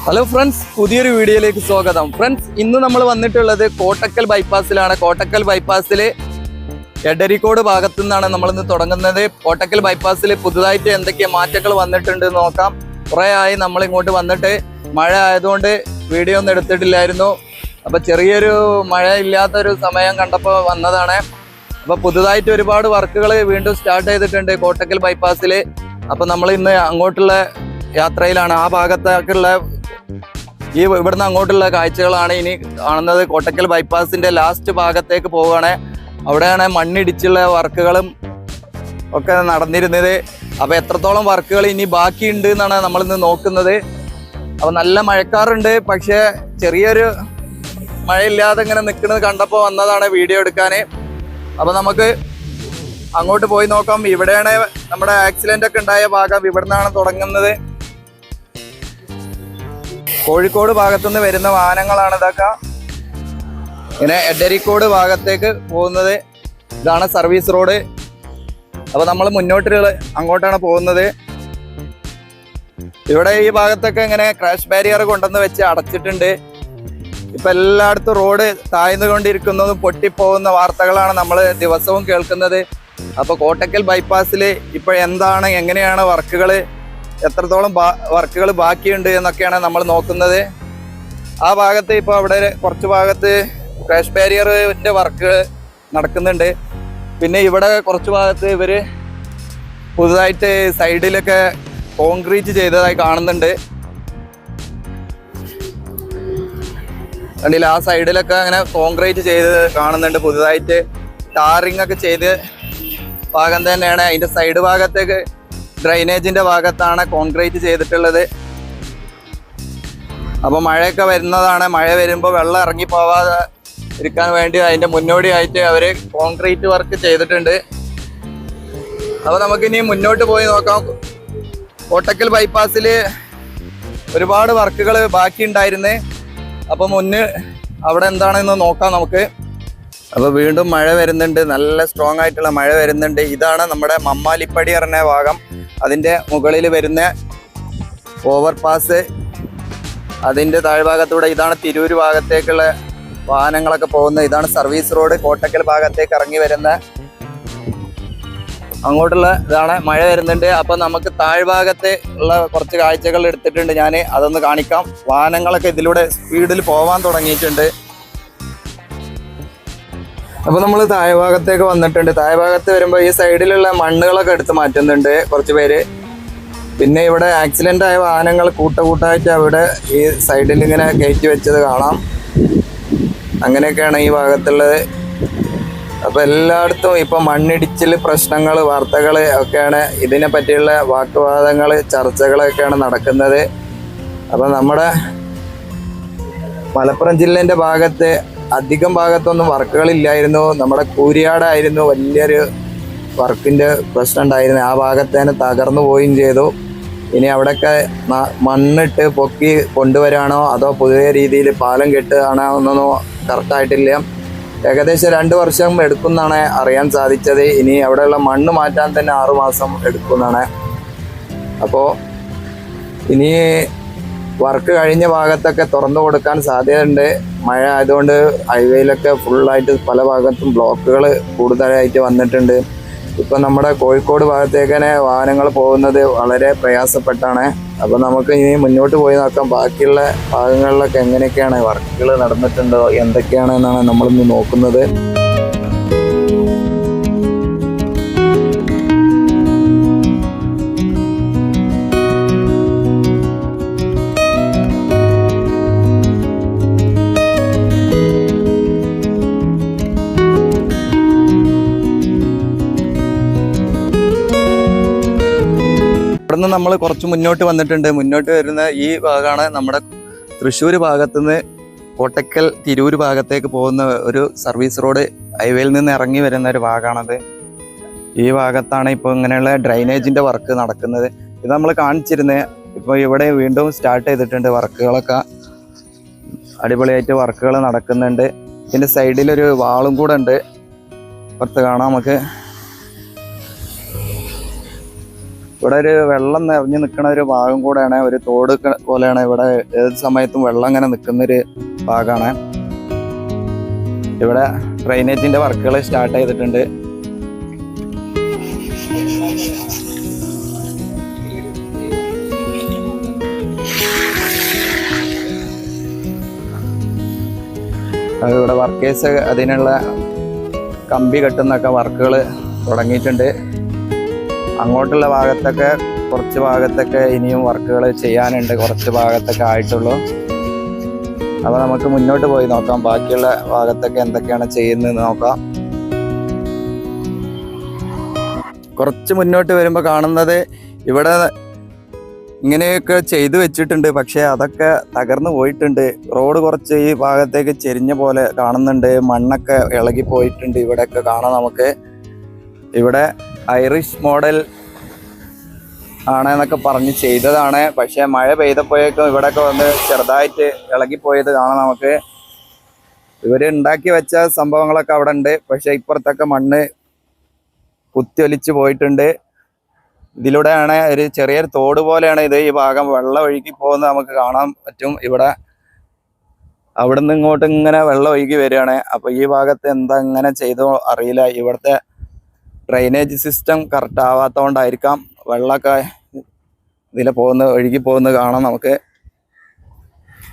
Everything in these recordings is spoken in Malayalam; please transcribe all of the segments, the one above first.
ഹലോ ഫ്രണ്ട്സ്, പുതിയൊരു വീഡിയോയിലേക്ക് സ്വാഗതം. ഫ്രണ്ട്സ്, ഇന്ന് നമ്മൾ വന്നിട്ടുള്ളത് കോട്ടക്കൽ ബൈപ്പാസിലാണ്. കോട്ടക്കൽ ബൈപ്പാസിൽ എടരിക്കോട് ഭാഗത്തു നിന്നാണ് നമ്മളിന്ന് തുടങ്ങുന്നത്. കോട്ടക്കൽ ബൈപ്പാസിൽ പുതുതായിട്ട് എന്തൊക്കെ മാറ്റങ്ങൾ വന്നിട്ടുണ്ട് നോക്കാം. കുറേ ആയി നമ്മൾ ഇങ്ങോട്ട് വന്നിട്ട്, മഴ ആയതുകൊണ്ട് വീഡിയോ ഒന്നും എടുത്തിട്ടില്ലായിരുന്നു. അപ്പോൾ ചെറിയൊരു മഴ ഇല്ലാത്തൊരു സമയം കണ്ടപ്പോൾ വന്നതാണ്. അപ്പോൾ പുതുതായിട്ട് ഒരുപാട് വർക്കുകൾ വീണ്ടും സ്റ്റാർട്ട് ചെയ്തിട്ടുണ്ട് കോട്ടക്കൽ ബൈപ്പാസിൽ. അപ്പോൾ നമ്മൾ ഇന്ന് അങ്ങോട്ടുള്ള യാത്രയിലാണ്. ആ ഭാഗത്തേക്കുള്ള ഇവിടുന്ന് അങ്ങോട്ടുള്ള കാഴ്ചകളാണ് ഇനി കാണുന്നത്. കോട്ടക്കൽ ബൈപ്പാസിന്റെ ലാസ്റ്റ് ഭാഗത്തേക്ക് പോവുകയാണ്. അവിടെയാണ് മണ്ണിടിച്ചുള്ള വർക്കുകളും ഒക്കെ നടന്നിരുന്നത്. അപ്പോൾ എത്രത്തോളം വർക്കുകൾ ഇനി ബാക്കിയുണ്ട് എന്നാണ് നമ്മളിന്ന് നോക്കുന്നത്. അപ്പോൾ നല്ല മഴക്കാറുണ്ട്, പക്ഷേ ചെറിയൊരു മഴയില്ലാതെ ഇങ്ങനെ നിൽക്കുന്നത് കണ്ടപ്പോൾ വന്നതാണ് വീഡിയോ എടുക്കാൻ. അപ്പോൾ നമുക്ക് അങ്ങോട്ട് പോയി നോക്കാം. ഇവിടെയാണ് നമ്മുടെ ആക്സിഡന്റ് ഒക്കെ ഉണ്ടായ ഭാഗം. ഇവിടെ നിന്നാണ് തുടങ്ങുന്നത്. കോഴിക്കോട് ഭാഗത്തുനിന്ന് വരുന്ന വാഹനങ്ങളാണ് ഇതൊക്കെ. ഇങ്ങനെ എടരിക്കോട് ഭാഗത്തേക്ക് പോകുന്നത്. ഇതാണ് സർവീസ് റോഡ്. അപ്പോൾ നമ്മൾ മുന്നോട്ട് അങ്ങോട്ടാണ് പോകുന്നത്. ഇവിടെ ഈ ഭാഗത്തൊക്കെ ഇങ്ങനെ ക്രാഷ് ബാരിയർ കൊണ്ടുവന്ന് വെച്ച് അടച്ചിട്ടുണ്ട്. ഇപ്പം എല്ലായിടത്തും റോഡ് താഴ്ന്നുകൊണ്ടിരിക്കുന്നതും പൊട്ടിപ്പോകുന്ന വാർത്തകളാണ് നമ്മൾ ദിവസവും കേൾക്കുന്നത്. അപ്പോൾ കോട്ടക്കൽ ബൈപ്പാസിൽ ഇപ്പോൾ എന്താണ്, എങ്ങനെയാണ് വർക്കുകൾ, എത്രത്തോളം വർക്കുകൾ ബാക്കിയുണ്ട് എന്നൊക്കെയാണ് നമ്മൾ നോക്കുന്നത്. ആ ഭാഗത്ത് ഇപ്പോൾ അവിടെ കുറച്ച് ഭാഗത്ത് ക്രാഷ് ബാരിയറിൻ്റെ വർക്ക് നടക്കുന്നുണ്ട്. പിന്നെ ഇവിടെ കുറച്ച് ഭാഗത്ത് ഇവർ പുതുതായിട്ട് സൈഡിലൊക്കെ കോൺക്രീറ്റ് ചെയ്തതായി കാണുന്നുണ്ട്. കണ്ടില്ല, ആ സൈഡിലൊക്കെ അങ്ങനെ കോൺക്രീറ്റ് ചെയ്ത് കാണുന്നുണ്ട്. പുതുതായിട്ട് ടാറിങ് ഒക്കെ ചെയ്ത് ഭാഗം തന്നെയാണ്. അതിൻ്റെ സൈഡ് ഭാഗത്തേക്ക് ഡ്രൈനേജിന്റെ ഭാഗത്താണ് കോൺക്രീറ്റ് ചെയ്തിട്ടുള്ളത്. അപ്പോൾ മഴയൊക്കെ വരുന്നതാണ്. മഴ വരുമ്പോൾ വെള്ളം ഇറങ്ങി പോവാതെ ഇരിക്കാൻ വേണ്ടി അതിൻ്റെ മുന്നോടിയായിട്ട് അവർ കോൺക്രീറ്റ് വർക്ക് ചെയ്തിട്ടുണ്ട്. അപ്പോൾ നമുക്കിനി മുന്നോട്ട് പോയി നോക്കാം. കോട്ടക്കൽ ബൈപ്പാസിൽ ഒരുപാട് വർക്കുകൾ ബാക്കിയുണ്ടായിരുന്നു. അപ്പോൾ അവിടെ എന്താണെന്ന് നോക്കാം നമുക്ക്. അപ്പോൾ വീണ്ടും മഴ വരുന്നുണ്ട്, നല്ല സ്ട്രോങ് ആയിട്ടുള്ള മഴ വരുന്നുണ്ട്. ഇതാണ് നമ്മുടെ മമ്മാലിപ്പടി പറഞ്ഞ ഭാഗം. അതിൻ്റെ മുകളിൽ വരുന്ന ഓവർപാസ്, അതിൻ്റെ താഴ്ഭാഗത്തൂടെ ഇതാണ് തിരൂർ ഭാഗത്തേക്കുള്ള വാഹനങ്ങളൊക്കെ പോകുന്നത്. ഇതാണ് സർവീസ് റോഡ്. കോട്ടക്കൽ ഭാഗത്തേക്ക് ഇറങ്ങി വരുന്ന അങ്ങോട്ടുള്ള ഇതാണ്. മഴ വരുന്നുണ്ട്. അപ്പം നമുക്ക് താഴ്ഭാഗത്ത് ഉള്ള കുറച്ച് കാഴ്ചകൾ എടുത്തിട്ടുണ്ട് ഞാൻ, അതൊന്ന് കാണിക്കാം. വാഹനങ്ങളൊക്കെ ഇതിലൂടെ സ്പീഡിൽ പോകാൻ തുടങ്ങിയിട്ടുണ്ട്. അപ്പോൾ നമ്മൾ താഴ്ഭാഗത്തേക്ക് വന്നിട്ടുണ്ട്. താഴ്ഭാഗത്ത് വരുമ്പോൾ ഈ സൈഡിലുള്ള മണ്ണുകളൊക്കെ എടുത്ത് മാറ്റുന്നുണ്ട് കുറച്ച് പേര്. പിന്നെ ഇവിടെ ആക്സിഡൻ്റ് ആയ വാഹനങ്ങൾ കൂട്ടായിട്ട് അവിടെ ഈ സൈഡിൽ ഇങ്ങനെ കയറ്റി വെച്ചത് കാണാം. അങ്ങനെയൊക്കെയാണ് ഈ ഭാഗത്തുള്ളത്. അപ്പോൾ എല്ലായിടത്തും ഇപ്പോൾ മണ്ണിടിച്ചിൽ പ്രശ്നങ്ങൾ, വാർത്തകൾ ഒക്കെയാണ്. ഇതിനെ പറ്റിയുള്ള വാക്കുവാദങ്ങൾ, ചർച്ചകളൊക്കെയാണ് നടക്കുന്നത്. അപ്പോൾ നമ്മുടെ മലപ്പുറം ജില്ലേൻ്റെ ഭാഗത്ത് അധികം ഭാഗത്തൊന്നും വർക്കുകളില്ലായിരുന്നു. നമ്മുടെ കൂരിയാടായിരുന്നു വലിയൊരു വർക്കിൻ്റെ പ്രശ്നം ഉണ്ടായിരുന്നു. ആ ഭാഗത്ത് തന്നെ തകർന്നു പോവുകയും ചെയ്തു. ഇനി അവിടെയൊക്കെ മണ്ണിട്ട് പൊക്കി കൊണ്ടുവരാണോ അതോ പുതിയ രീതിയിൽ പാലം കെട്ടുകയാണോ എന്നൊന്നും കറക്റ്റായിട്ടില്ല. ഏകദേശം 2 വർഷം എടുക്കുമെന്നാണ് അറിയാൻ സാധിച്ചത്. ഇനി അവിടെയുള്ള മണ്ണ് മാറ്റാൻ തന്നെ 6 മാസം എടുക്കുമെന്നാണ്. അപ്പോൾ ഇനി വർക്ക് കഴിഞ്ഞ ഭാഗത്തൊക്കെ തുറന്നു കൊടുക്കാൻ സാധ്യതയുണ്ട്. മഴ ആയതുകൊണ്ട് ഹൈവേയിലൊക്കെ ഫുള്ളായിട്ട് പല ഭാഗത്തും ബ്ലോക്കുകൾ കൂടുതലായിട്ട് വന്നിട്ടുണ്ട്. ഇപ്പം നമ്മുടെ കോഴിക്കോട് ഭാഗത്തേക്ക് തന്നെ വാഹനങ്ങൾ പോകുന്നത് വളരെ പ്രയാസപ്പെട്ടാണ്. അപ്പോൾ നമുക്ക് ഇനി മുന്നോട്ട് പോയി നോക്കാം. ബാക്കിയുള്ള ഭാഗങ്ങളിലൊക്കെ എങ്ങനെയൊക്കെയാണ് വർക്കുകൾ നടന്നിട്ടുണ്ടോ, എന്തൊക്കെയാണെന്നാണ് നമ്മളിന്ന് നോക്കുന്നത്. ഇവിടുന്ന് നമ്മൾ കുറച്ച് മുന്നോട്ട് വന്നിട്ടുണ്ട്. മുന്നോട്ട് വരുന്ന ഈ ഭാഗമാണ് നമ്മുടെ തൃശ്ശൂർ ഭാഗത്തുനിന്ന് കോട്ടക്കൽ തിരൂർ ഭാഗത്തേക്ക് പോകുന്ന ഒരു സർവീസ് റോഡ്. ഹൈവേയിൽ നിന്ന് ഇറങ്ങി വരുന്ന ഒരു ഭാഗമാണത്. ഈ ഭാഗത്താണ് ഇപ്പോൾ ഇങ്ങനെയുള്ള ഡ്രൈനേജിൻ്റെ വർക്ക് നടക്കുന്നത്. ഇത് നമ്മൾ കാണിച്ചിരുന്നത്. ഇപ്പോൾ ഇവിടെ വീണ്ടും സ്റ്റാർട്ട് ചെയ്തിട്ടുണ്ട് വർക്കുകളൊക്കെ. അടിപൊളിയായിട്ട് വർക്കുകൾ നടക്കുന്നുണ്ട്. ഇതിൻ്റെ സൈഡിലൊരു വാളും കൂടെ ഉണ്ട്, പുറത്ത് കാണാം നമുക്ക്. ഇവിടെ ഒരു വെള്ളം നിറഞ്ഞു നിൽക്കുന്ന ഒരു ഭാഗം കൂടെയാണ്, ഒരു തോട് പോലെയാണ്. ഇവിടെ ഏത് സമയത്തും വെള്ളം ഇങ്ങനെ നിൽക്കുന്നൊരു ഭാഗമാണ്. ഇവിടെ ഡ്രെയിനേജിന്റെ വർക്കുകൾ സ്റ്റാർട്ട് ചെയ്തിട്ടുണ്ട്. ഇവിടെ വർക്കേഴ്സ് അതിനുള്ള കമ്പി കെട്ടുന്നൊക്കെ വർക്കുകൾ തുടങ്ങിയിട്ടുണ്ട്. അങ്ങോട്ടുള്ള ഭാഗത്തൊക്കെ കുറച്ച് ഭാഗത്തൊക്കെ ഇനിയും വർക്കുകൾ ചെയ്യാനുണ്ട്, കുറച്ച് ഭാഗത്തൊക്കെ ആയിട്ടുള്ളൂ. അപ്പോൾ നമുക്ക് മുന്നോട്ട് പോയി നോക്കാം, ബാക്കിയുള്ള ഭാഗത്തൊക്കെ എന്തൊക്കെയാണ് ചെയ്യുന്നത് നോക്കാം. കുറച്ച് മുന്നോട്ട് വരുമ്പോൾ കാണുന്നത് ഇവിടെ ഇങ്ങനെയൊക്കെ ചെയ്തു വെച്ചിട്ടുണ്ട്, പക്ഷെ അതൊക്കെ തകർന്നു പോയിട്ടുണ്ട്. റോഡ് കുറച്ച് ഈ ഭാഗത്തേക്ക് ചെരിഞ്ഞ പോലെ കാണുന്നുണ്ട്, മണ്ണൊക്കെ ഇളകി പോയിട്ടുണ്ട്. ഇവിടെയൊക്കെ കാണാം നമുക്ക്. ഇവിടെ ഐറിഷ് മോഡൽ ആണെന്നൊക്കെ പറഞ്ഞ് ചെയ്തതാണ്, പക്ഷെ മഴ പെയ്തപ്പോഴേക്കും ഇവിടെയൊക്കെ വന്ന് ചെറുതായിട്ട് ഇളകിപ്പോയത് കാണാം നമുക്ക്. ഇവർ ഉണ്ടാക്കി വെച്ച സംഭവങ്ങളൊക്കെ അവിടെ ഉണ്ട്, പക്ഷെ ഇപ്പുറത്തൊക്കെ മണ്ണ് കുത്തിയൊലിച്ച് പോയിട്ടുണ്ട്. ഇതിലൂടെയാണ് ഒരു ചെറിയൊരു തോട് പോലെയാണ് ഇത്. ഈ ഭാഗം വെള്ളം ഒഴുകി പോകുന്നത് നമുക്ക് കാണാൻ പറ്റും. ഇവിടെ അവിടെ നിന്ന് ഇങ്ങോട്ട് ഇങ്ങനെ വെള്ളം ഒഴുകി വരികയാണ്. അപ്പോൾ ഈ ഭാഗത്ത് എന്താ ഇങ്ങനെ ചെയ്തോ അറിയില്ല. ഇവിടുത്തെ ഡ്രെയിനേജ് സിസ്റ്റം കറക്റ്റ് ആവാത്തതുകൊണ്ടായിരിക്കാം വെള്ളമൊക്കെ ഇതിൽ ഒഴുകി പോകുന്നത് കാണാം നമുക്ക്.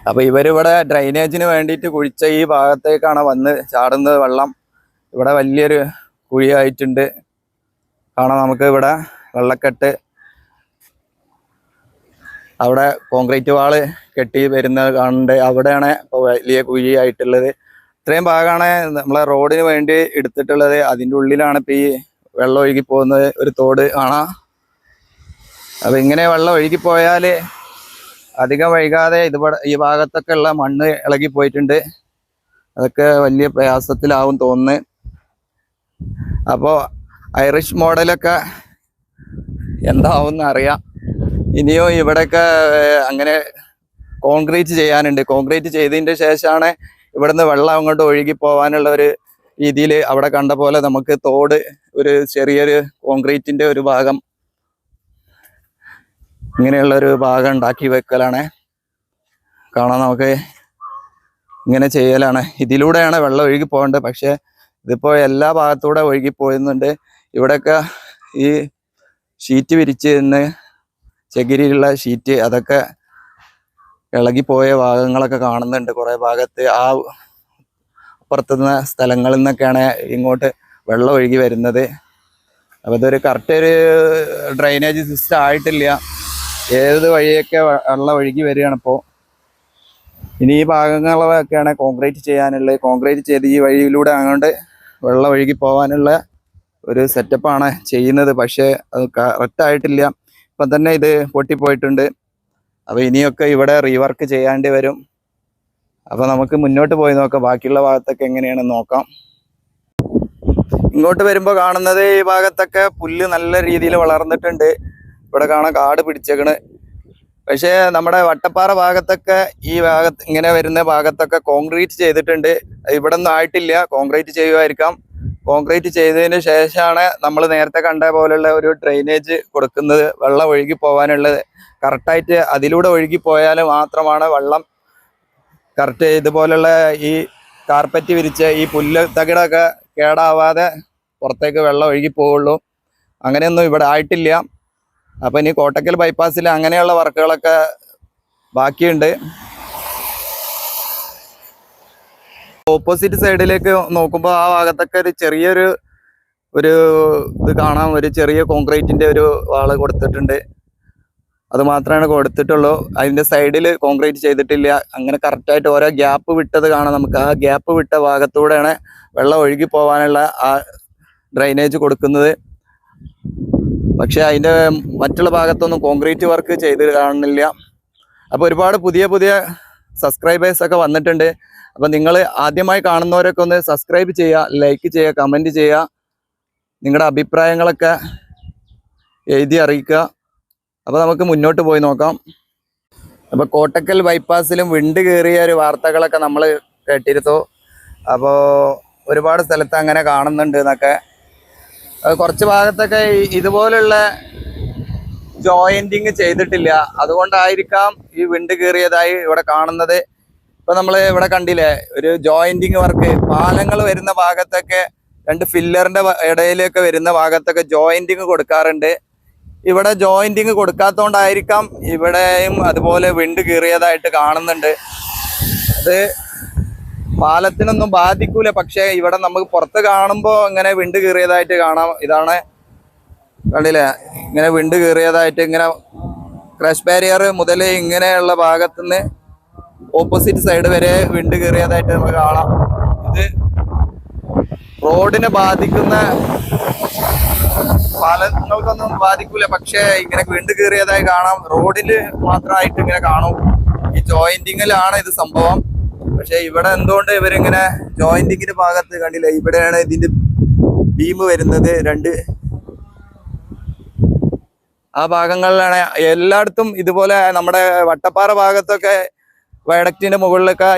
അപ്പോൾ ഇവരിവിടെ ഡ്രെയിനേജിന് വേണ്ടിയിട്ട് കുഴിച്ച ഈ ഭാഗത്തേക്കാണ് വന്ന് ചാടുന്നത് വെള്ളം. ഇവിടെ വലിയൊരു കുഴിയായിട്ടുണ്ട് കാണാം നമുക്ക്. ഇവിടെ വെള്ളക്കെട്ട്, അവിടെ കോൺക്രീറ്റ് വാള് കെട്ടി വരുന്നത് കാണുന്നുണ്ട്. അവിടെയാണ് ഇപ്പോൾ വലിയ കുഴിയായിട്ടുള്ളത്. ഇത്രയും ഭാഗമാണ് നമ്മളെ റോഡിന് വേണ്ടി എടുത്തിട്ടുള്ളത്. അതിൻ്റെ ഉള്ളിലാണ് ഇപ്പോൾ ഈ വെള്ളം ഒഴുകി പോകുന്നത്. ഒരു തോട് കാണാം. അപ്പോൾ ഇങ്ങനെ വെള്ളം ഒഴുകിപ്പോയാൽ അധികം വൈകാതെ ഈ ഭാഗത്തൊക്കെ ഉള്ള മണ്ണ് ഇളകിപ്പോയിട്ടുണ്ട്. അതൊക്കെ വലിയ പ്രയാസത്തിലാവും തോന്നുന്നു. അപ്പോൾ ഐറിഷ് മോഡലൊക്കെ എന്താവുമെന്ന് അറിയാം. ഇനിയോ ഇവിടെയൊക്കെ അങ്ങനെ കോൺക്രീറ്റ് ചെയ്യാനുണ്ട്. കോൺക്രീറ്റ് ചെയ്തതിൻ്റെ ശേഷമാണ് ഇവിടുന്ന് വെള്ളം അങ്ങോട്ട് ഒഴുകി പോകാനുള്ള ഒരു രീതിയിൽ അവിടെ കണ്ട പോലെ നമുക്ക് തോട്, ഒരു ചെറിയൊരു കോൺക്രീറ്റിൻ്റെ ഒരു ഭാഗം, ഇങ്ങനെയുള്ളൊരു ഭാഗം ഉണ്ടാക്കി വെക്കലാണ് കാണാം നമുക്ക്. ഇങ്ങനെ ചെയ്യലാണ്. ഇതിലൂടെയാണ് വെള്ളം ഒഴുകി പോകേണ്ടത്, പക്ഷേ ഇതിപ്പോൾ എല്ലാ ഭാഗത്തൂടെ ഒഴുകി പോയുന്നുണ്ട്. ഇവിടെയൊക്കെ ഈ ഷീറ്റ് വിരിച്ച് നിന്ന് ചകിരിയുള്ള ഷീറ്റ് അതൊക്കെ ഇളകിപ്പോയ ഭാഗങ്ങളൊക്കെ കാണുന്നുണ്ട്. കുറേ ഭാഗത്ത് ആ അപ്പുറത്തുനിന്ന് സ്ഥലങ്ങളിൽ നിന്നൊക്കെയാണ് ഇങ്ങോട്ട് വെള്ളം ഒഴുകി വരുന്നത്. അപ്പോൾ ഇതൊരു കറക്റ്റ് ഒരു ഡ്രെയിനേജ് സിസ്റ്റം ആയിട്ടില്ല. ഏത് വഴിയൊക്കെ വെള്ളം ഒഴുകി വരികയാണ് ഇപ്പോൾ. ഇനി ഈ ഭാഗങ്ങളൊക്കെയാണ് കോൺക്രീറ്റ് ചെയ്യാനുള്ളത്. കോൺക്രീറ്റ് ചെയ്ത് ഈ വഴിയിലൂടെ അങ്ങോട്ട് വെള്ളം ഒഴുകി പോകാനുള്ള ഒരു സെറ്റപ്പാണ് ചെയ്യുന്നത്. പക്ഷേ അത് കറക്റ്റായിട്ടില്ല. ഇപ്പം തന്നെ ഇത് പൊട്ടിപ്പോയിട്ടുണ്ട്. അപ്പോൾ ഇനിയൊക്കെ ഇവിടെ റീവർക്ക് ചെയ്യാണ്ടി വരും. അപ്പോൾ നമുക്ക് മുന്നോട്ട് പോയി നോക്കാം, ബാക്കിയുള്ള ഭാഗത്തൊക്കെ എങ്ങനെയാണെന്ന് നോക്കാം. ഇങ്ങോട്ട് വരുമ്പോൾ കാണുന്നത് ഈ ഭാഗത്തൊക്കെ പുല്ല് നല്ല രീതിയിൽ വളർന്നിട്ടുണ്ട്. ഇവിടെ കാണാൻ കാട് പിടിച്ചേക്കണ്. പക്ഷേ നമ്മുടെ വട്ടപ്പാറ ഭാഗത്തൊക്കെ ഈ ഭാഗത്ത് ഇങ്ങനെ വരുന്ന ഭാഗത്തൊക്കെ കോൺക്രീറ്റ് ചെയ്തിട്ടുണ്ട്. ഇവിടെ ഒന്നും ആയിട്ടില്ല, കോൺക്രീറ്റ് ചെയ്യുമായിരിക്കാം. കോൺക്രീറ്റ് ചെയ്തതിന് ശേഷമാണ് നമ്മൾ നേരത്തെ കണ്ട പോലുള്ള ഒരു ഡ്രെയിനേജ് കൊടുക്കുന്നത്, വെള്ളം ഒഴുകി പോകാനുള്ളത്. കറക്റ്റായിട്ട് അതിലൂടെ ഒഴുകി പോയാൽ മാത്രമാണ് വെള്ളം കറക്റ്റ് ഇതുപോലുള്ള ഈ കാർപ്പറ്റ് വിരിച്ച ഈ പുല്ല് തകിടൊക്കെ കേടാവാതെ പുറത്തേക്ക് വെള്ളം ഒഴുകി പോവുള്ളൂ. അങ്ങനെയൊന്നും ഇവിടെ ആയിട്ടില്ല. അപ്പോൾ ഇനി കോട്ടക്കൽ ബൈപ്പാസിൽ അങ്ങനെയുള്ള വർക്കുകളൊക്കെ ബാക്കിയുണ്ട്. ഓപ്പോസിറ്റ് സൈഡിലേക്ക് നോക്കുമ്പോൾ ആ ഭാഗത്തൊക്കെ ഒരു ചെറിയൊരു ഇത് കാണാം. ഒരു ചെറിയ കോൺക്രീറ്റിൻ്റെ ഒരു വാള് കൊടുത്തിട്ടുണ്ട്. അത് മാത്രമാണ് കൊടുത്തിട്ടുള്ളൂ. അതിൻ്റെ സൈഡിൽ കോൺക്രീറ്റ് ചെയ്തിട്ടില്ല. അങ്ങനെ കറക്റ്റായിട്ട് ഓരോ ഗ്യാപ്പ് വിട്ടത് കാണാം നമുക്ക്. ആ ഗ്യാപ്പ് വിട്ട ഭാഗത്തൂടെയാണ് വെള്ളം ഒഴുകി പോകാനുള്ള ആ ഡ്രെയിനേജ് കൊടുക്കുന്നത്. പക്ഷേ അതിൻ്റെ മറ്റുള്ള ഭാഗത്തൊന്നും കോൺക്രീറ്റ് വർക്ക് ചെയ്ത് കാണുന്നില്ല. അപ്പോൾ ഒരുപാട് പുതിയ പുതിയ സബ്സ്ക്രൈബേഴ്സൊക്കെ വന്നിട്ടുണ്ട്. അപ്പോൾ നിങ്ങൾ ആദ്യമായി കാണുന്നവരൊക്കെ ഒന്ന് സബ്സ്ക്രൈബ് ചെയ്യുക, ലൈക്ക് ചെയ്യുക, കമൻറ്റ് ചെയ്യുക, നിങ്ങളുടെ അഭിപ്രായങ്ങളൊക്കെ എഴുതി അറിയിക്കുക. അപ്പോൾ നമുക്ക് മുന്നോട്ട് പോയി നോക്കാം. അപ്പോൾ കോട്ടക്കൽ ബൈപ്പാസിലും വിണ്ട് കയറിയ ഒരു വാർത്തകളൊക്കെ നമ്മൾ കേട്ടിരുന്നു. അപ്പോൾ ഒരുപാട് സ്ഥലത്ത് അങ്ങനെ കാണുന്നുണ്ട് എന്നൊക്കെ. കുറച്ച് ഭാഗത്തൊക്കെ ഇതുപോലുള്ള ജോയിന്റിങ് ചെയ്തിട്ടില്ല. അതുകൊണ്ടായിരിക്കാം ഈ വിണ്ട് കീറിയതായി ഇവിടെ കാണുന്നത്. ഇപ്പൊ നമ്മൾ ഇവിടെ കണ്ടില്ലേ, ഒരു ജോയിന്റിങ് വർക്ക്. പാലങ്ങൾ വരുന്ന ഭാഗത്തൊക്കെ, രണ്ട് ഫില്ലറിന്റെ ഇടയിലൊക്കെ വരുന്ന ഭാഗത്തൊക്കെ ജോയിന്റിങ് കൊടുക്കാറുണ്ട്. ഇവിടെ ജോയിന്റിങ് കൊടുക്കാത്തതുകൊണ്ടായിരിക്കാം ഇവിടെയും അതുപോലെ വിണ്ട് കീറിയതായിട്ട് കാണുന്നുണ്ട്. അത് പാലത്തിനൊന്നും ബാധിക്കൂല, പക്ഷെ ഇവിടെ നമുക്ക് പുറത്ത് കാണുമ്പോൾ ഇങ്ങനെ വിണ്ട് കീറിയതായിട്ട് കാണാം. ഇതാണ് കണ്ടില്ലേ, ഇങ്ങനെ വിണ്ട് കീറിയതായിട്ട്, ഇങ്ങനെ ക്രാഷ് ബാരിയർ മുതൽ ഇങ്ങനെയുള്ള ഭാഗത്തുനിന്ന് ഓപ്പോസിറ്റ് സൈഡ് വരെ വിണ്ട് കീറിയതായിട്ട് നമുക്ക് കാണാം. ഇത് റോഡിനെ ബാധിക്കുന്ന, പാലങ്ങൾക്കൊന്നും ബാധിക്കൂല, പക്ഷെ ഇങ്ങനെ വിണ്ട് കീറിയതായി കാണാം. റോഡില് മാത്രമായിട്ട് ഇങ്ങനെ കാണും. ഈ ജോയിന്റിങ്ങിലാണ് ഇത് സംഭവം. പക്ഷെ ഇവിടെ എന്തുകൊണ്ട് ഇവരിങ്ങനെ ജോയിന്റിങ്ങിന്റെ ഭാഗത്ത് കണ്ടില്ല, ഇവിടെയാണ് ഇതിന്റെ ബീം വരുന്നത്. ആ ഭാഗങ്ങളിലാണ് എല്ലായിടത്തും ഇതുപോലെ. നമ്മുടെ വട്ടപ്പാറ ഭാഗത്തൊക്കെ വയഡക്റ്റിന്റെ മുകളിലൊക്കെ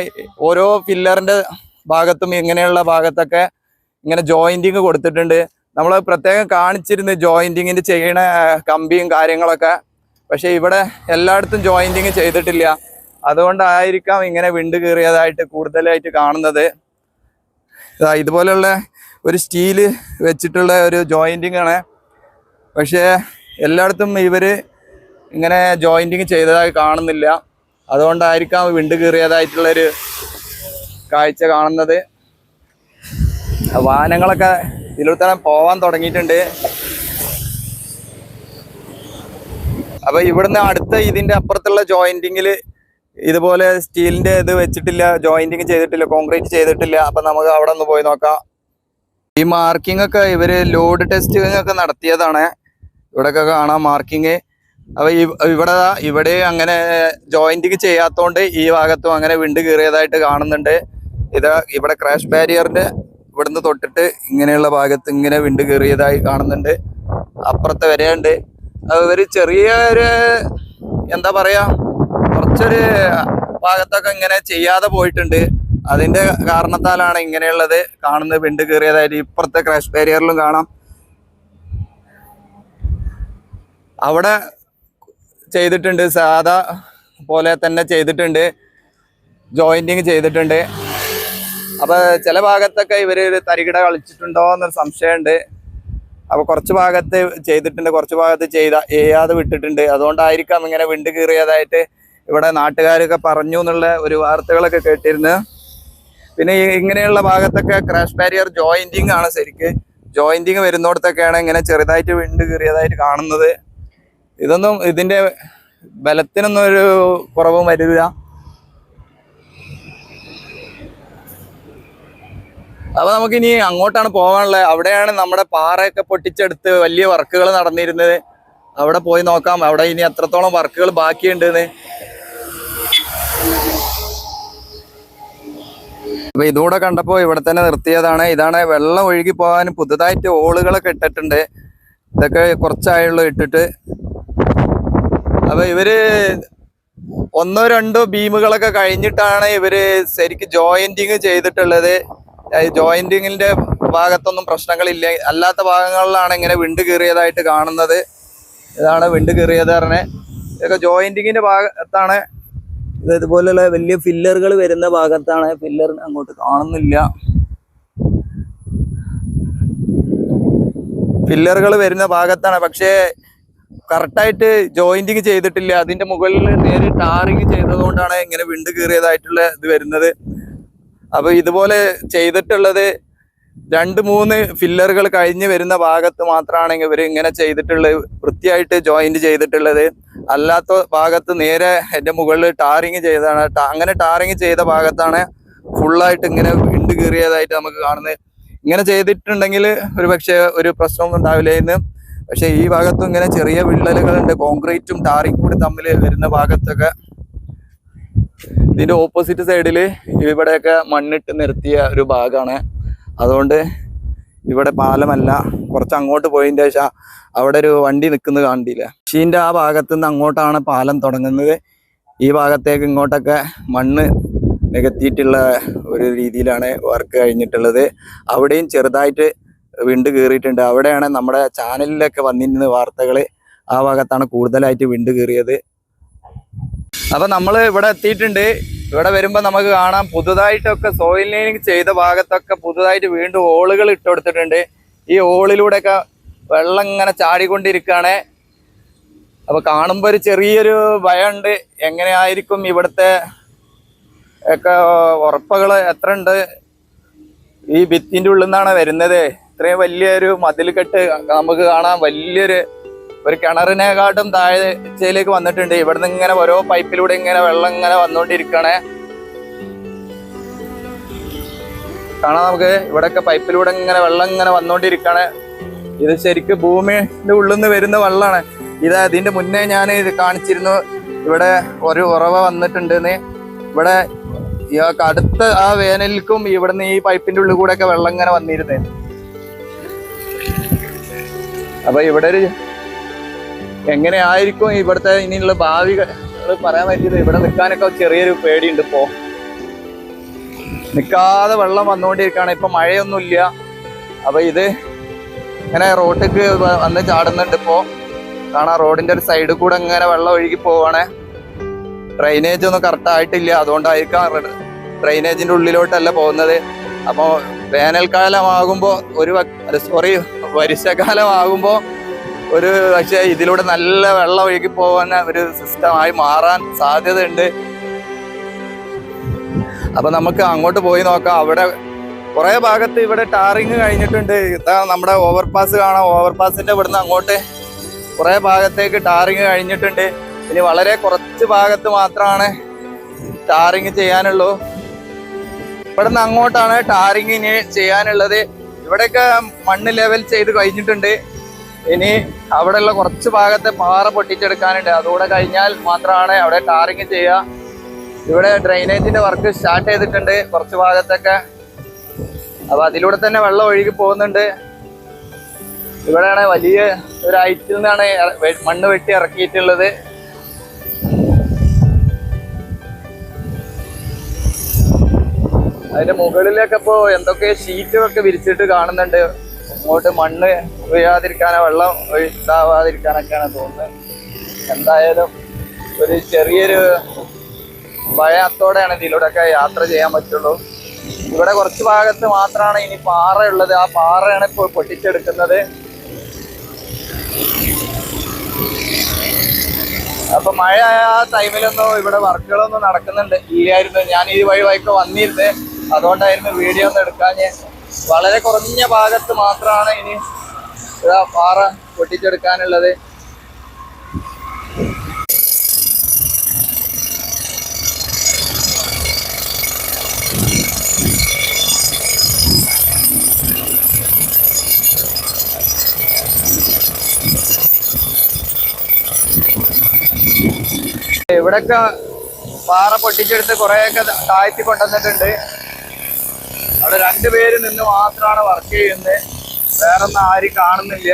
ഓരോ പില്ലറിന്റെ ഭാഗത്തും ഇങ്ങനെയുള്ള ഭാഗത്തൊക്കെ ഇങ്ങനെ ജോയിന്റിങ് കൊടുത്തിട്ടുണ്ട്. നമ്മൾ പ്രത്യേകം കാണിച്ചിരുന്നു ജോയിന്റിങ്ങിന്റെ ചെയ്യണ കമ്പിയും കാര്യങ്ങളൊക്കെ. പക്ഷെ ഇവിടെ എല്ലായിടത്തും ജോയിന്റിങ് ചെയ്തിട്ടില്ല. അതുകൊണ്ടായിരിക്കാം ഇങ്ങനെ വിണ്ട് കീറിയതായിട്ട് കൂടുതലായിട്ട് കാണുന്നത്. ഇതുപോലെയുള്ള ഒരു സ്റ്റീല് വെച്ചിട്ടുള്ള ഒരു ജോയിന്റിങ് ആണ്. പക്ഷേ എല്ലായിടത്തും ഇവര് ഇങ്ങനെ ജോയിന്റിങ് ചെയ്തതായി കാണുന്നില്ല. അതുകൊണ്ടായിരിക്കാം വിണ്ട് കീറിയതായിട്ടുള്ളൊരു കാഴ്ച കാണുന്നത്. വാഹനങ്ങളൊക്കെ ഇതിലൂടെ തന്നെ പോവാൻ തുടങ്ങിയിട്ടുണ്ട്. അപ്പൊ ഇവിടുന്ന് അടുത്ത ഇതിന്റെ അപ്പുറത്തുള്ള ജോയിന്റിങ്ങിൽ ഇതുപോലെ സ്റ്റീലിന്റെ ഇത് വെച്ചിട്ടില്ല, ജോയിന്റിങ് ചെയ്തിട്ടില്ല, കോൺക്രീറ്റ് ചെയ്തിട്ടില്ല. അപ്പൊ നമുക്ക് അവിടെ ഒന്ന് പോയി നോക്കാം. ഈ മാർക്കിംഗ് ഒക്കെ ഇവര് ലോഡ് ടെസ്റ്റിംഗ് ഒക്കെ നടത്തിയതാണ്. ഇവിടെയൊക്കെ കാണാം മാർക്കിങ്. അപ്പൊ ഇവിടെ അങ്ങനെ ജോയിന്റിങ് ചെയ്യാത്തോണ്ട് ഈ ഭാഗത്തും അങ്ങനെ വിണ്ട് കീറിയതായിട്ട് കാണുന്നുണ്ട്. ഇവിടെ ക്രാഷ് ബാരിയറിന്റെ ഇവിടുന്ന് തൊട്ടിട്ട് ഇങ്ങനെയുള്ള ഭാഗത്ത് ഇങ്ങനെ വിണ്ട് കീറിയതായി കാണുന്നുണ്ട്. അപ്പുറത്ത് വരെയുണ്ട്. ഇവര് ചെറിയൊരു എന്താ പറയാ, കുറച്ചൊരു ഭാഗത്തൊക്കെ ഇങ്ങനെ ചെയ്യാതെ പോയിട്ടുണ്ട്. അതിന്റെ കാരണത്താലാണ് ഇങ്ങനെയുള്ളത് കാണുന്നത്, വിണ്ട് കീറിയതായിട്ട്. ഇപ്പുറത്തെ ക്രാഷ് ബാരിയറിലും കാണാം. അവിടെ ചെയ്തിട്ടുണ്ട്, സാധാ പോലെ തന്നെ ചെയ്തിട്ടുണ്ട്, ജോയിന്റിങ് ചെയ്തിട്ടുണ്ട്. അപ്പൊ ചില ഭാഗത്തൊക്കെ ഇവര് തരികിട കളിച്ചിട്ടുണ്ടോ എന്നൊരു സംശയമുണ്ട്. അപ്പൊ കുറച്ച് ഭാഗത്ത് ചെയ്തിട്ടുണ്ട്, കുറച്ച് ഭാഗത്ത് ചെയ്യാതെ വിട്ടിട്ടുണ്ട്. അതുകൊണ്ടായിരിക്കാം ഇങ്ങനെ വിണ്ട് കീറിയതായിട്ട് ഇവിടെ നാട്ടുകാരൊക്കെ പറഞ്ഞു എന്നുള്ള ഒരു വാർത്തകളൊക്കെ കേട്ടിരുന്നു. പിന്നെ ഇങ്ങനെയുള്ള ഭാഗത്തൊക്കെ ക്രാഷ് ബാരിയർ ജോയിന്റിങ് ആണ്. ശരിക്ക് ജോയിന്റിങ് വരുന്നിടത്തൊക്കെയാണ് ഇങ്ങനെ ചെറുതായിട്ട് വിണ്ട് കീറിയതായിട്ട് കാണുന്നത്. ഇതൊന്നും ഇതിന്റെ ബലത്തിനൊന്നും ഒരു കുറവും വരില്ല. അപ്പൊ നമുക്കിനി അങ്ങോട്ടാണ് പോകാനുള്ളത്. അവിടെയാണ് നമ്മുടെ പാറയൊക്കെ പൊട്ടിച്ചെടുത്ത് വലിയ വർക്കുകൾ നടന്നിരുന്നത്. അവിടെ പോയി നോക്കാം അവിടെ ഇനി എത്രത്തോളം വർക്കുകൾ ബാക്കിയുണ്ടെന്ന്. അപ്പൊ ഇതുകൂടെ കണ്ടപ്പോൾ ഇവിടെ തന്നെ നിർത്തിയതാണ്. ഇതാണ് വെള്ളം ഒഴുകി പോകാൻ പുതുതായിട്ട് ഓളുകളൊക്കെ ഇട്ടിട്ടുണ്ട്. ഇതൊക്കെ കുറച്ചായുള്ളൂ ഇട്ടിട്ട്. അപ്പൊ ഇവര് ഒന്നോ രണ്ടോ ബീമുകളൊക്കെ കഴിഞ്ഞിട്ടാണ് ഇവര് ശരിക്കും ജോയിന്റിങ് ചെയ്തിട്ടുള്ളത്. ജോയിന്റിങ്ങിന്റെ ഭാഗത്തൊന്നും പ്രശ്നങ്ങളില്ല. അല്ലാത്ത ഭാഗങ്ങളിലാണ് ഇങ്ങനെ വിണ്ട് കീറിയതായിട്ട് കാണുന്നത്. ഇതാണ് വിണ്ട് കീറിയത് പറഞ്ഞത്. ഇതൊക്കെ ജോയിന്റിങ്ങിന്റെ ഭാഗത്താണ്. ഇതുപോലുള്ള വലിയ ഫില്ലറുകൾ വരുന്ന ഭാഗത്താണ്. ഫില്ലർ അങ്ങോട്ട് കാണുന്നില്ല. ഫില്ലറുകൾ വരുന്ന ഭാഗത്താണ്, പക്ഷേ കറക്റ്റായിട്ട് ജോയിന്റിങ് ചെയ്തിട്ടില്ല. അതിന്റെ മുകളിൽ നേരെ ടാറിങ് ചെയ്തതുകൊണ്ടാണ് ഇങ്ങനെ വിണ്ട് കീറിയതായിട്ടുള്ള ഇത് വരുന്നത്. അപ്പൊ ഇതുപോലെ ചെയ്തിട്ടുള്ളത് 2-3 ഫില്ലറുകൾ കഴിഞ്ഞ് വരുന്ന ഭാഗത്ത് മാത്രമാണ് ഇവർ ഇങ്ങനെ ചെയ്തിട്ടുള്ളത്, വൃത്തിയായിട്ട് ജോയിന്റ് ചെയ്തിട്ടുള്ളത്. അല്ലാത്ത ഭാഗത്ത് നേരെ എൻ്റെ മുകളിൽ ടാറിങ് ചെയ്തതാണ്. അങ്ങനെ ടാറിങ് ചെയ്ത ഭാഗത്താണ് ഫുള്ളായിട്ട് ഇങ്ങനെ വിണ്ട് കീറിയതായിട്ട് നമുക്ക് കാണുന്നത്. ഇങ്ങനെ ചെയ്തിട്ടുണ്ടെങ്കിൽ ഒരു പക്ഷേ ഒരു പ്രശ്നവും ഉണ്ടാവില്ലായിരുന്നു. പക്ഷെ ഈ ഭാഗത്തും ഇങ്ങനെ ചെറിയ വിള്ളലുകളുണ്ട്. കോൺക്രീറ്റും ടാറിങ് കൂടി തമ്മിൽ വരുന്ന ഭാഗത്തൊക്കെ. ഇതിന്റെ ഓപ്പോസിറ്റ് സൈഡിൽ ഇവിടെയൊക്കെ മണ്ണിട്ട് നിരത്തിയ ഒരു ഭാഗമാണ്. അതുകൊണ്ട് ഇവിടെ പാലമല്ല. കുറച്ച് അങ്ങോട്ട് പോയതിൻ്റെ ശേഷം അവിടെ ഒരു വണ്ടി നിൽക്കുന്നത് കണ്ടില്ല. ഷീൻ്റെ ആ ഭാഗത്തു നിന്ന് അങ്ങോട്ടാണ് പാലം തുടങ്ങുന്നത്. ഈ ഭാഗത്തേക്ക് ഇങ്ങോട്ടൊക്കെ മണ്ണ് നികത്തിയിട്ടുള്ള ഒരു രീതിയിലാണ് വർക്ക് കഴിഞ്ഞിട്ടുള്ളത്. അവിടെയും ചെറുതായിട്ട് വിണ്ട് കീറിയിട്ടുണ്ട്. അവിടെയാണ് നമ്മുടെ ചാനലിലൊക്കെ വന്നിരുന്ന വാർത്തകൾ. ആ ഭാഗത്താണ് കൂടുതലായിട്ട് വിണ്ട് കീറിയത്. അപ്പൊ നമ്മൾ ഇവിടെ എത്തിയിട്ടുണ്ട്. ഇവിടെ വരുമ്പോൾ നമുക്ക് കാണാം പുതുതായിട്ടൊക്കെ സോയിൽ ലൈനിങ് ചെയ്ത ഭാഗത്തൊക്കെ പുതുതായിട്ട് വീണ്ടും ഹോളുകൾ ഇട്ട് കൊടുത്തിട്ടുണ്ട്. ഈ ഹോളിലൂടെയൊക്കെ വെള്ളം ഇങ്ങനെ ചാടിക്കൊണ്ടിരിക്കുകയാണ്. അപ്പൊ കാണുമ്പോൾ ഒരു ചെറിയൊരു ഭയമുണ്ട്, എങ്ങനെയായിരിക്കും ഇവിടുത്തെ ഒക്കെ ഉറപ്പുകൾ എത്ര ഉണ്ട്. ഈ ഭിത്തിൻ്റെ ഉള്ളിൽ നിന്നാണ് വരുന്നത്. ഇത്രയും വലിയൊരു മതിൽ കെട്ട് നമുക്ക് കാണാം. ഒരു കിണറിനെക്കാട്ടും താഴ്ചയിലേക്ക് വന്നിട്ടുണ്ട്. ഇവിടുന്ന് ഇങ്ങനെ ഓരോ പൈപ്പിലൂടെ ഇങ്ങനെ വെള്ളം ഇങ്ങനെ വന്നുകൊണ്ടിരിക്കണേ കാണാം നമുക്ക്. ഇവിടെയൊക്കെ പൈപ്പിലൂടെ ഇങ്ങനെ വെള്ളം ഇങ്ങനെ വന്നുകൊണ്ടിരിക്കണേ. ഇത് ശരിക്കും ഭൂമിയുടെ ഉള്ളിൽ നിന്ന് വരുന്ന വെള്ളമാണ്. ഇതിന്റെ മുന്നേ ഞാൻ ഇത് കാണിച്ചിരുന്നു. ഇവിടെ ഒരു ഉറവ വന്നിട്ടുണ്ടെന്ന്. ഇവിടെ അടുത്ത ആ വേനലിൽക്കും ഇവിടുന്ന് ഈ പൈപ്പിന്റെ ഉള്ളിൽ കൂടെ ഒക്കെ വെള്ളം ഇങ്ങനെ വന്നിരുന്നേ. അപ്പൊ ഇവിടെ ഒരു എങ്ങനെയായിരിക്കും ഇവിടുത്തെ ഇനിയുള്ള ഭാവി പറയാൻ പറ്റിയത്. ഇവിടെ നിൽക്കാനൊക്കെ ചെറിയൊരു പേടിയുണ്ട്. ഇപ്പോ നിൽക്കാതെ വെള്ളം വന്നുകൊണ്ടിരിക്കുകയാണ്. ഇപ്പൊ മഴയൊന്നുമില്ല. അപ്പൊ ഇത് ഇങ്ങനെ റോഡിലേക്ക് വന്ന് ചാടുന്നുണ്ട്. ഇപ്പോ കാണാം റോഡിന്റെ ഒരു സൈഡിൽ കൂടെ ഇങ്ങനെ വെള്ളം ഒഴുകി പോവാണ്. ഡ്രൈനേജ് ഒന്നും കറക്റ്റ് ആയിട്ടില്ല, അതുകൊണ്ടായിരിക്കാം ഡ്രൈനേജിന്റെ ഉള്ളിലോട്ടല്ല പോകുന്നത്. അപ്പോൾ വേനൽക്കാലമാകുമ്പോ വർഷകാലമാകുമ്പോ പക്ഷേ ഇതിലൂടെ നല്ല വെള്ളം ഒഴുകി പോകാൻ ഒരു സിസ്റ്റമായി മാറാൻ സാധ്യതയുണ്ട്. അപ്പൊ നമുക്ക് അങ്ങോട്ട് പോയി നോക്കാം. അവിടെ കുറെ ഭാഗത്ത് ഇവിടെ ടാറിങ് കഴിഞ്ഞിട്ടുണ്ട്. ഇതാ നമ്മുടെ ഓവർപാസ് കാണാം. ഓവർപാസിന്റെ ഇവിടുന്ന് അങ്ങോട്ട് കുറെ ഭാഗത്തേക്ക് ടാറിങ് കഴിഞ്ഞിട്ടുണ്ട്. ഇനി വളരെ കുറച്ച് ഭാഗത്ത് മാത്രമാണ് ടാറിങ് ചെയ്യാനുള്ളൂ. ഇവിടുന്ന് അങ്ങോട്ടാണ് ടാറിങ് ഇനി ചെയ്യാനുള്ളത്. ഇവിടെയൊക്കെ മണ്ണ് ലെവൽ ചെയ്ത് കഴിഞ്ഞിട്ടുണ്ട്. ഇനി അവിടെയുള്ള കുറച്ച് ഭാഗത്തെ പാറ പൊട്ടിച്ചെടുക്കാനുണ്ട്. അതുകൂടെ കഴിഞ്ഞാൽ മാത്രമാണ് അവിടെ ടാറിങ് ചെയ്യുക. ഇവിടെ ഡ്രൈനേജിന്റെ വർക്ക് സ്റ്റാർട്ട് ചെയ്തിട്ടുണ്ട് കുറച്ച് ഭാഗത്തൊക്കെ. അപ്പൊ അതിലൂടെ തന്നെ വെള്ളം ഒഴുകി പോകുന്നുണ്ട്. ഇവിടെയാണ് വലിയ ഒരു ഹൈറ്റിൽ നിന്നാണ് മണ്ണ് വെട്ടി ഇറക്കിയിട്ടുള്ളത്. അതിന്റെ മുകളിലൊക്കെ ഇപ്പോ എന്തൊക്കെ ഷീറ്റൊക്കെ വിരിച്ചിട്ട് കാണുന്നുണ്ട്. അങ്ങോട്ട് മണ്ണ് വീഴാതിരിക്കാനോ വെള്ളം ഇതാവാതിരിക്കാനൊക്കെയാണ് തോന്നുന്നത്. എന്തായാലും ഒരു ചെറിയൊരു ഭയത്തോടെയാണ് ഇതിലൂടെയൊക്കെ യാത്ര ചെയ്യാൻ പറ്റുള്ളൂ. ഇവിടെ കുറച്ച് ഭാഗത്ത് മാത്രമാണ് ഇനി പാറ ഉള്ളത്. ആ പാറയാണ് ഇപ്പോൾ പൊട്ടിച്ചെടുക്കുന്നത്. അപ്പൊ മഴ ആ ടൈമിലൊന്നും ഇവിടെ വർക്കുകളൊന്നും നടക്കുന്നുണ്ട് ഇല്ലായിരുന്നു. ഞാൻ ഈ വഴിയൊക്കെ വന്നിരുന്നത്, അതുകൊണ്ടായിരുന്നു വീഡിയോ ഒന്നും എടുക്കാഞ്ഞ്. വളരെ കുറഞ്ഞ ഭാഗത്ത് മാത്രമാണ് ഇനി പാറ പൊട്ടിച്ചെടുക്കാനുള്ളത്. ഇവിടെയൊക്കെ പാറ പൊട്ടിച്ചെടുത്ത് കുറെയൊക്കെ താഴ്ത്തി കൊണ്ടുവന്നിട്ടുണ്ട്. അവിടെ 2 പേര് നിന്ന് മാത്രമാണ് വർക്ക് ചെയ്യുന്നത്. വേറൊന്നും ആരും കാണുന്നില്ല.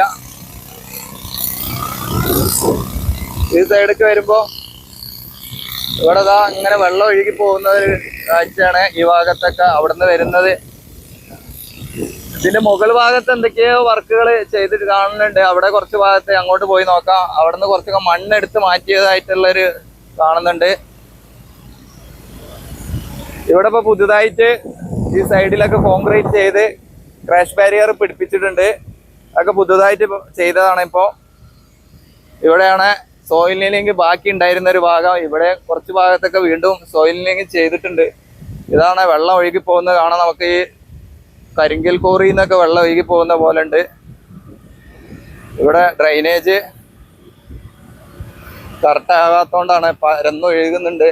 ഈ സൈഡിലേക്ക് വരുമ്പോ ഇവിടെ ഇങ്ങനെ വെള്ളം ഒഴുകി പോകുന്ന ഒരു കാഴ്ചയാണ് ഈ ഭാഗത്തൊക്കെ അവിടുന്ന് വരുന്നത്. ഇതിന്റെ മുകൾ ഭാഗത്ത് എന്തൊക്കെയോ വർക്കുകൾ ചെയ്തിട്ട് കാണുന്നുണ്ട്. അവിടെ കുറച്ച് ഭാഗത്ത് അങ്ങോട്ട് പോയി നോക്കാം. അവിടുന്ന് കുറച്ചൊക്കെ മണ്ണെടുത്ത് മാറ്റിയതായിട്ടുള്ളൊരു കാണുന്നുണ്ട്. ഇവിടെ ഇപ്പൊ പുതുതായിട്ട് ഈ സൈഡിലൊക്കെ കോൺക്രീറ്റ് ചെയ്ത് ക്രാഷ് ബാരിയർ പിടിപ്പിച്ചിട്ടുണ്ട്. അതൊക്കെ പുതുതായിട്ട് ചെയ്തതാണ്. ഇപ്പോൾ ഇവിടെയാണ് സോയിൽ ലൈനിങ് ബാക്കി ഉണ്ടായിരുന്ന ഒരു ഭാഗം. ഇവിടെ കുറച്ച് ഭാഗത്തൊക്കെ വീണ്ടും സോയിൽ ലൈനിങ് ചെയ്തിട്ടുണ്ട്. ഇതാണ് വെള്ളം ഒഴുകി പോകുന്നത് കാണാൻ. നമുക്ക് ഈ കരിങ്കൽ കോറിയിൽ നിന്നൊക്കെ വെള്ളം ഒഴുകി പോകുന്ന പോലെ ഉണ്ട്. ഇവിടെ ഡ്രൈനേജ് കറക്റ്റ് ആകാത്തോണ്ടാണ് പരന്ന് ഒഴുകുന്നുണ്ട്.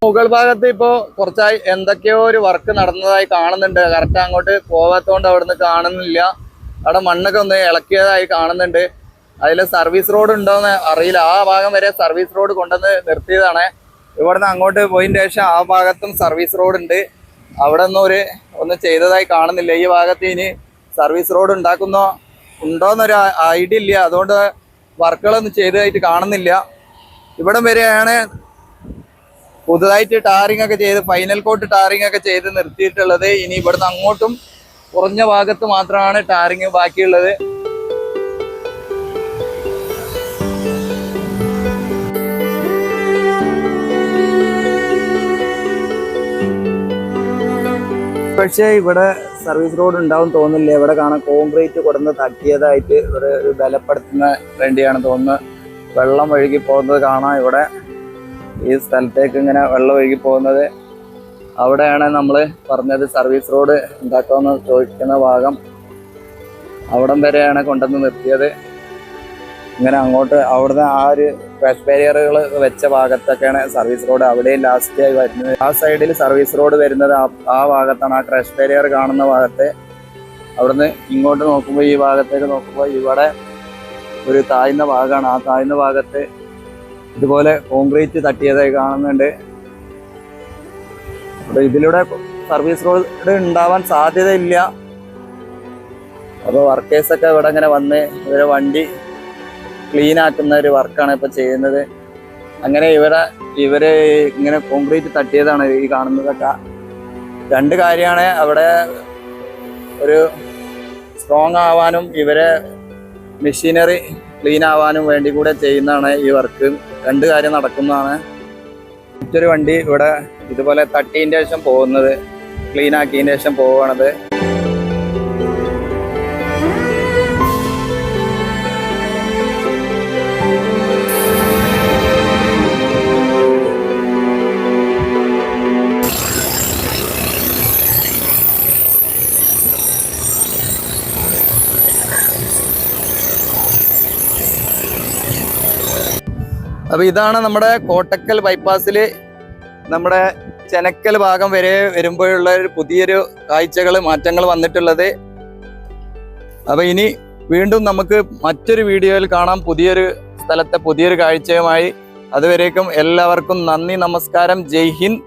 മുകൾ ഭാഗത്ത് ഇപ്പോ കുറച്ചായി എന്തൊക്കെയോ ഒരു വർക്ക് നടന്നതായി കാണുന്നുണ്ട്. കറക്റ്റ് അങ്ങോട്ട് പോകാത്തോണ്ട് അവിടുന്ന് കാണുന്നില്ല. അവിടെ മണ്ണൊക്കെ ഒന്ന് ഇളക്കിയതായി കാണുന്നുണ്ട്. അതിൽ സർവീസ് റോഡ് ഉണ്ടോന്ന് അറിയില്ല. ആ ഭാഗം വരെ സർവീസ് റോഡ് കൊണ്ടുവന്ന് നിർത്തിയതാണ്. ഇവിടുന്ന് അങ്ങോട്ട് പോയതിന് ശേഷം ആ ഭാഗത്തും സർവീസ് റോഡ് ഉണ്ട്. അവിടെ ഒന്നും ചെയ്തതായി കാണുന്നില്ല. ഈ ഭാഗത്ത് ഇനി സർവീസ് റോഡ് ഉണ്ടോന്നൊരു ഐഡിയ ഇല്ല. അതുകൊണ്ട് വർക്കുകളൊന്നും ചെയ്തതായിട്ട് കാണുന്നില്ല. ഇവിടം വരെയാണ് പുതുതായിട്ട് ടാറിങ് ഒക്കെ ചെയ്ത് ഫൈനൽ കോട്ട് ടാറിങ് ഒക്കെ ചെയ്ത് നിർത്തിയിട്ടുള്ളത്. ഇനി ഇവിടുന്ന് അങ്ങോട്ടും കുറഞ്ഞ ഭാഗത്ത് മാത്രമാണ് ടാറിങ് ബാക്കിയുള്ളത്. പക്ഷേ ഇവിടെ സർവീസ് റോഡ് ഉണ്ടാവും തോന്നുന്നില്ല. ഇവിടെ കാണാൻ കോൺക്രീറ്റ് കൊടുന്ന് തട്ടിയതായിട്ട് ഇവിടെ ഒരു ബലപ്പെടുത്തുന്ന വേണ്ടിയാണ് തോന്നുന്നത്. വെള്ളം ഒഴുകി പോകുന്നത് കാണാം. ഇവിടെ ഈ സ്ഥലത്തേക്ക് ഇങ്ങനെ വെള്ളം ഒഴുകി പോകുന്നത്. അവിടെയാണ് നമ്മൾ പറഞ്ഞത് സർവീസ് റോഡ് ഉണ്ടാക്കാമെന്ന് ചോദിക്കുന്ന ഭാഗം. അവിടം വരെയാണ് കൊണ്ടുവന്ന് നിർത്തിയത്. ഇങ്ങനെ അങ്ങോട്ട് അവിടുന്ന് ആ ഒരു ക്രാഷ് ബാരിയറുകൾ വെച്ച ഭാഗത്തൊക്കെയാണ് സർവീസ് റോഡ്. അവിടെയും ലാസ്റ്റ് ആയി വരുന്നത്. ആ സൈഡിൽ സർവീസ് റോഡ് വരുന്നത് ആ ഭാഗത്താണ്. ആ ക്രാഷ് ബാരിയർ കാണുന്ന ഭാഗത്ത്. അവിടുന്ന് ഇങ്ങോട്ട് നോക്കുമ്പോൾ, ഈ ഭാഗത്തേക്ക് നോക്കുമ്പോൾ ഇവിടെ ഒരു താഴ്ന്ന ഭാഗമാണ്. ആ താഴ്ന്ന ഭാഗത്ത് ഇതുപോലെ കോൺക്രീറ്റ് തട്ടിയതായി കാണുന്നുണ്ട്. അപ്പോൾ ഇതിലൂടെ സർവീസ് റോഡ് ഉണ്ടാവാൻ സാധ്യതയില്ല. അപ്പോൾ വർക്കേഴ്സൊക്കെ ഇവിടെ ഇങ്ങനെ വന്ന് ഇവരെ വണ്ടി ക്ലീൻ ആക്കുന്ന ഒരു വർക്കാണ് ഇപ്പോൾ ചെയ്യുന്നത്. അങ്ങനെ ഇവര് ഇങ്ങനെ കോൺക്രീറ്റ് തട്ടിയതാണ് ഈ കാണുന്നതൊക്കെ. രണ്ട് കാര്യമാണ്, അവിടെ ഒരു സ്ട്രോങ് ആവാനും ഇവരെ മെഷീനറി ക്ലീൻ ആവാനും വേണ്ടി കൂടെ ചെയ്യുന്നതാണ് ഈ വർക്ക്. രണ്ട് കാര്യം നടക്കുന്നതാണ്. മറ്റൊരു വണ്ടി ഇവിടെ ഇതുപോലെ തട്ടിയതിൻ്റെ ശേഷം പോകുന്നത്, ക്ലീൻ ആക്കിയതിൻ്റെ ശേഷം പോവുകയാണത്. അപ്പോൾ ഇതാണ് നമ്മുടെ കോട്ടക്കൽ ബൈപ്പാസിൽ നമ്മുടെ ചെനക്കൽ ഭാഗം വരെ വരുമ്പോഴുള്ള ഒരു പുതിയൊരു കാഴ്ചകൾ, മാറ്റങ്ങൾ വന്നിട്ടുള്ളത്. അപ്പോൾ ഇനി വീണ്ടും നമുക്ക് മറ്റൊരു വീഡിയോയിൽ കാണാം, പുതിയൊരു സ്ഥലത്തെ പുതിയൊരു കാഴ്ചയുമായി. അതുവരേക്കും എല്ലാവർക്കും നന്ദി, നമസ്കാരം, ജയ് ഹിന്ദ്.